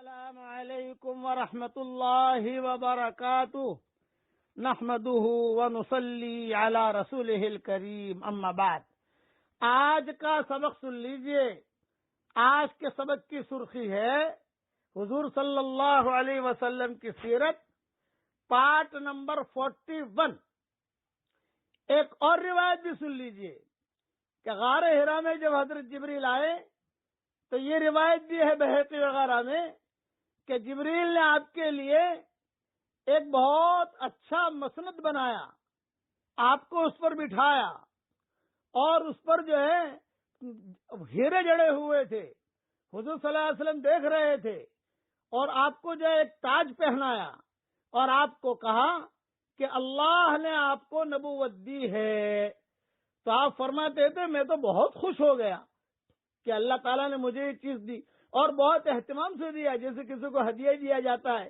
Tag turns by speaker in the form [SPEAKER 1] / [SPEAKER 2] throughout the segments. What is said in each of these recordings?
[SPEAKER 1] السلام علیکم ورحمۃ اللہ وبرکاتہ نحمده ونصلی علی رسولہ الکریم اما بعد۔ آج کا سبق سن لیجئے۔ آج کے سبق کی سرخی ہے حضور صلی اللہ علیہ وسلم کی سیرت، پارٹ نمبر 41۔ ایک اور روایت بھی سن لیجئے کہ غار حرا میں جب حضرت جبریل آئے تو یہ روایت بھی ہے بحقی وغیرہ میں کہ جبریل نے آپ کے لیے ایک بہت اچھا مسند بنایا، آپ کو اس پر بٹھایا اور اس پر جو ہے ہیرے جڑے ہوئے تھے۔ حضور صلی اللہ علیہ وسلم دیکھ رہے تھے اور آپ کو جو ہے ایک تاج پہنایا اور آپ کو کہا کہ اللہ نے آپ کو نبوت دی ہے۔ تو آپ فرماتے تھے میں تو بہت خوش ہو گیا کہ اللہ تعالیٰ نے مجھے یہ چیز دی، اور بہت اہتمام سے دیا، جیسے کسی کو ہدیہ دیا جاتا ہے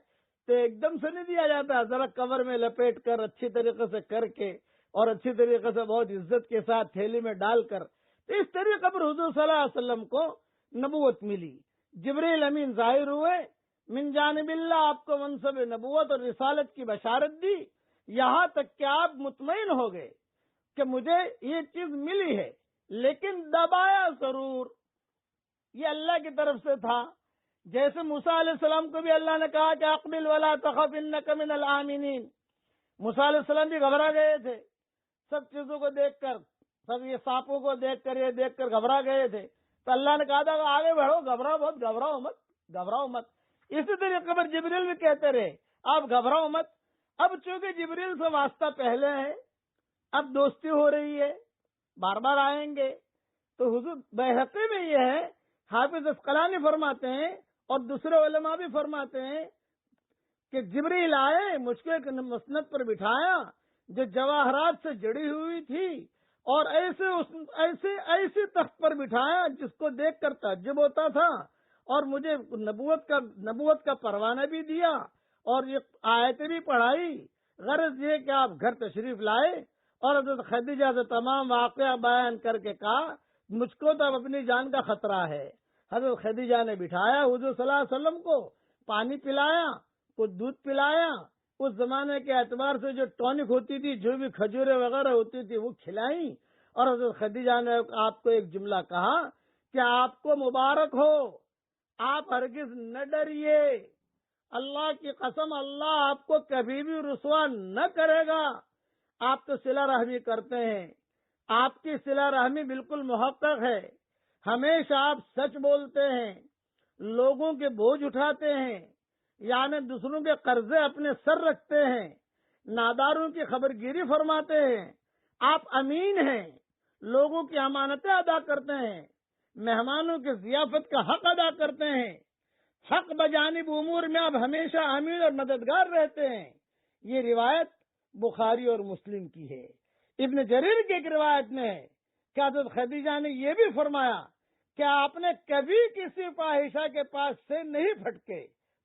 [SPEAKER 1] تو ایک دم سے نہیں دیا جاتا، ذرا کور میں لپیٹ کر اچھی طریقے سے کر کے اور اچھی طریقے سے بہت عزت کے ساتھ تھیلی میں ڈال کر، تو اس طریقے پر حضور صلی اللہ علیہ وسلم کو نبوت ملی۔ جبریل امین ظاہر ہوئے، من جانب اللہ آپ کو منصب نبوت اور رسالت کی بشارت دی، یہاں تک کہ آپ مطمئن ہو گئے کہ مجھے یہ چیز ملی ہے، لیکن دبایا ضرور، یہ اللہ کی طرف سے تھا۔ جیسے موسیٰ علیہ السلام کو بھی اللہ نے کہا کہ اقبل ولا تخف انک من الآمنین، موسیٰ علیہ السلام بھی گھبرا گئے تھے، سب چیزوں کو دیکھ کر، سب یہ سانپوں کو دیکھ کر، یہ دیکھ کر گھبرا گئے تھے، تو اللہ نے کہا تھا کہ آگے بڑھو، گھبراؤ مت، گھبراؤ مت۔ اسی طریقے پر جبریل بھی کہتے رہے آپ گھبراؤ مت۔ اب چونکہ جبریل سے واسطہ پہلے ہے، اب دوستی ہو رہی ہے، بار بار آئیں گے، تو حضور بیہقی میں یہ ہے، حافظ عسقلانی فرماتے ہیں اور دوسرے علماء بھی فرماتے ہیں کہ جبریل آئے، مجھ کو ایک مسند پر بٹھایا جو جواہرات سے جڑی ہوئی تھی، اور ایسے تخت پر بٹھایا جس کو دیکھ کر تعجب ہوتا تھا، اور مجھے نبوت کا پروانہ بھی دیا اور یہ آیتیں بھی پڑھائی۔ غرض یہ کہ آپ گھر تشریف لائے اور حضرت خدیجہ سے تمام واقعہ بیان کر کے کہا مجھ کو تو اب اپنی جان کا خطرہ ہے۔ حضرت خدیجہ نے بٹھایا، حضور صلی اللہ علیہ وسلم کو پانی پلایا، کچھ دودھ پلایا، اس زمانے کے اعتبار سے جو ٹونک ہوتی تھی، جو بھی کھجورے وغیرہ ہوتی تھی وہ کھلائیں، اور حضرت خدیجہ نے آپ کو ایک جملہ کہا کہ آپ کو مبارک ہو، آپ ہرگز نہ ڈریے، اللہ کی قسم اللہ آپ کو کبھی بھی رسوا نہ کرے گا۔ آپ تو صلہ رحمی کرتے ہیں، آپ کی صلہ رحمی بالکل محقق ہے، ہمیشہ آپ سچ بولتے ہیں، لوگوں کے بوجھ اٹھاتے ہیں، یعنی دوسروں کے قرضے اپنے سر رکھتے ہیں، ناداروں کی خبر گیری فرماتے ہیں، آپ امین ہیں، لوگوں کی امانتیں ادا کرتے ہیں، مہمانوں کی ضیافت کا حق ادا کرتے ہیں، حق بجانب امور میں آپ ہمیشہ امین اور مددگار رہتے ہیں۔ یہ روایت بخاری اور مسلم کی ہے۔ ابن جریر کی ایک روایت میں ہے کہ حضرت خدیجہ نے یہ بھی فرمایا کہ آپ نے کبھی کسی فاحشہ کے پاس سے نہیں پھٹکے،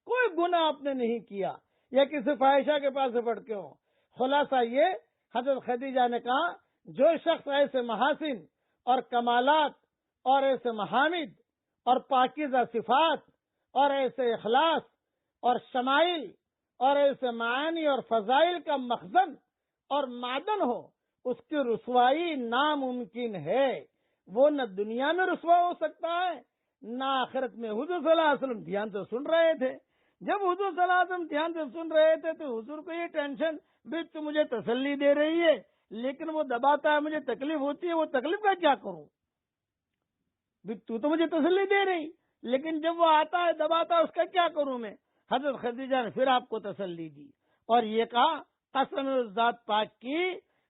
[SPEAKER 1] کوئی گناہ آپ نے نہیں کیا یا کسی فاحشہ کے پاس سے پھٹکے ہوں۔ خلاصہ یہ حضرت خدیجہ نے کہا جو شخص ایسے محاسن اور کمالات اور ایسے محامد اور پاکیزہ صفات اور ایسے اخلاص اور شمائل اور ایسے معانی اور فضائل کا مخزن اور معدن ہو، اس کی رسوائی ناممکن ہے۔ وہ نہ دنیا میں رسوا ہو سکتا ہے نہ آخرت میں۔ حضور صلی اللہ علیہ وسلم دھیان سے سن رہے تھے، جب حضور صلی اللہ علیہ وسلم دھیان سے سن رہے تھے تو حضور کو یہ ٹینشن بھی تو مجھے تسلی دے رہی ہے لیکن وہ دباتا ہے، مجھے تکلیف ہوتی ہے، وہ تکلیف کا کیا کروں؟ بھی تو مجھے تسلی دے رہی لیکن جب وہ آتا ہے دباتا ہے، اس کا کیا کروں میں؟ حضرت خدیجہ نے پھر آپ کو تسلی دی اور یہ کہا قسم اس ذات پاک کی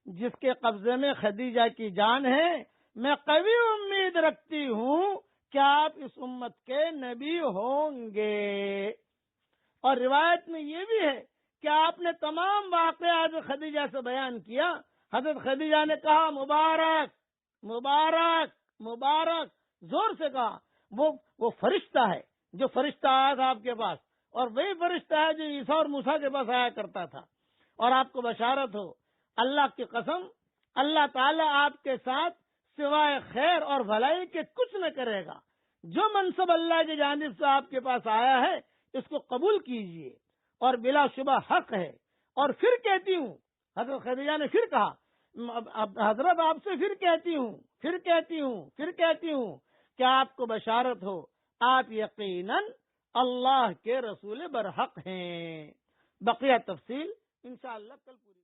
[SPEAKER 1] جس کے قبضے میں خدیجہ کی جان ہے، میں قوی امید رکھتی ہوں کہ آپ اس امت کے نبی ہوں گے۔ اور روایت میں یہ بھی ہے کہ آپ نے تمام واقعات خدیجہ سے بیان کیا۔ حضرت خدیجہ نے کہا مبارک مبارک مبارک، زور سے کہا۔ وہ فرشتہ ہے جو فرشتہ آیا تھا آپ کے پاس، اور وہی فرشتہ ہے جو عیسیٰ اور موسیٰ کے پاس آیا کرتا تھا، اور آپ کو بشارت ہو اللہ کی قسم اللہ تعالیٰ آپ کے ساتھ سوائے خیر اور بھلائی کے کچھ نہ کرے گا۔ جو منصب اللہ کی جانب سے آپ کے پاس آیا ہے اس کو قبول کیجئے اور بلا شبہ حق ہے۔ اور پھر کہتی ہوں، حضرت خدیجہ نے پھر کہا، حضرت آپ سے پھر کہتی ہوں کہ آپ کو بشارت ہو، آپ یقیناً اللہ کے رسول برحق ہیں۔ بقیہ تفصیل انشاءاللہ کل پوری